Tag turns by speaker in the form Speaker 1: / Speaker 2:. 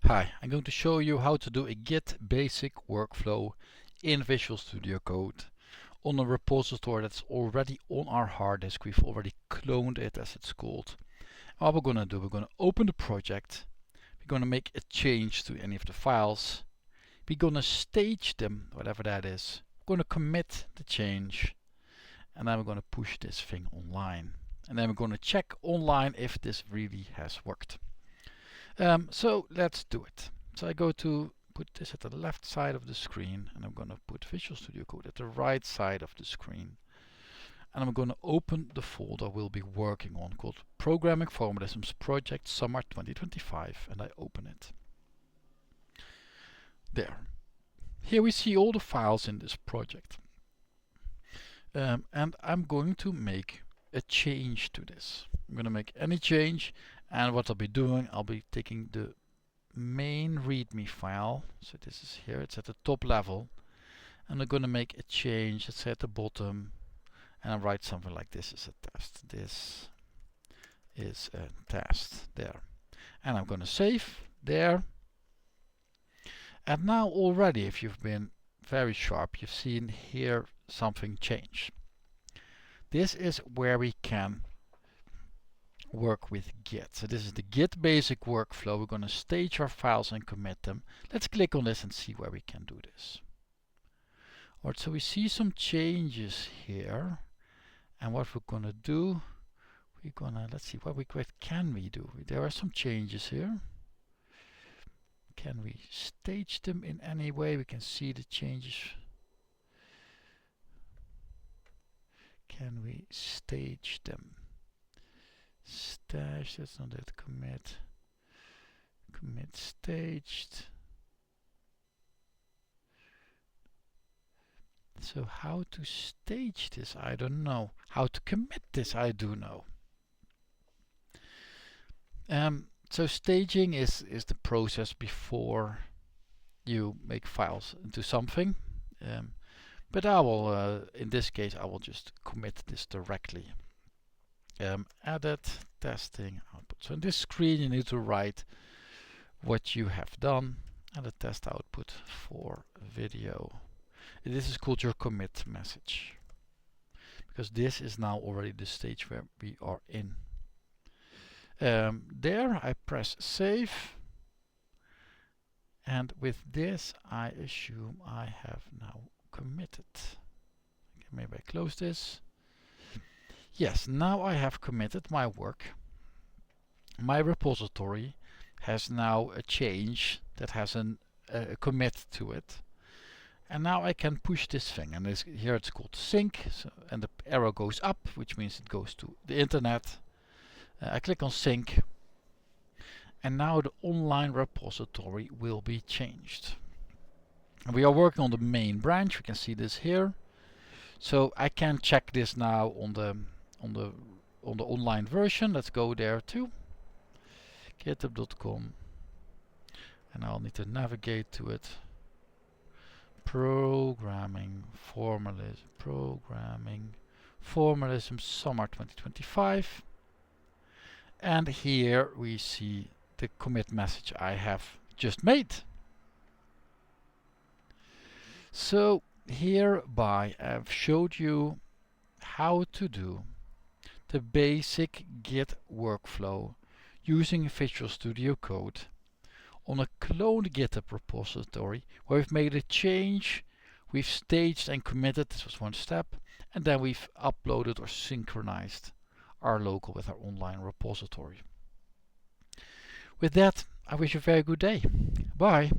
Speaker 1: Hi, I'm going to show you how to do a Git basic workflow in Visual Studio Code on a repository that's already on our hard disk. We've already cloned it, as it's called. What we're going to do, we're going to open the project, we're going to make a change to any of the files, we're going to stage them, whatever that is, we're going to commit the change, and then we're going to push this thing online. And then we're going to check online if this really has worked. So let's do it. So I go to put this at the left side of the screen, and I'm going to put Visual Studio Code at the right side of the screen. And I'm going to open the folder we'll be working on called Programming Formalisms Project Summer 2025, and I open it. There. Here we see all the files in this project. And I'm going to make a change to this. I'm going to make any change, and what I'll be doing, I'll be taking the main readme file, so this is here, it's at the top level, and I'm going to make a change, let's say at the bottom, and I'll write something like this is a test, this is a test, there. And I'm going to save, there. And now already, if you've been very sharp, you've seen here something change. This is where we can work with Git. So this is the Git basic workflow. We're going to stage our files and commit them. Let's click on this and see where we can do this. Alright, so we see some changes here, and what we're going to do, we're going to, let's see, what can we do? There are some changes here. Can we stage them in any way? We can see the changes. Can we stage them? Stash, that's not it, commit staged. So how to stage this, I don't know. How to commit this, I do know. So staging is the process before you make files into something. But I will, in this case, I will just commit this directly. Edit, testing, output. So in this screen you need to write what you have done, and the test output for video. This is called your commit message, because this is now already the stage where we are in. There I press save, and with this I assume I have now committed. Okay, maybe I close this. Yes, now I have committed my work. My repository has now a change that has a commit to it. And now I can push this thing, and here it's called sync, so, and the arrow goes up, which means it goes to the internet. I click on sync, and now the online repository will be changed. And we are working on the main branch, we can see this here. So I can check this now on the online version. Let's go there too. github.com, and I'll need to navigate to it. Programming Formalism Summer 2025, and here we see the commit message I have just made. So hereby I've showed you how to do the basic Git workflow using Visual Studio Code on a cloned GitHub repository where we've made a change, we've staged and committed, this was one step, and then we've uploaded or synchronized our local with our online repository. With that, I wish you a very good day. Bye.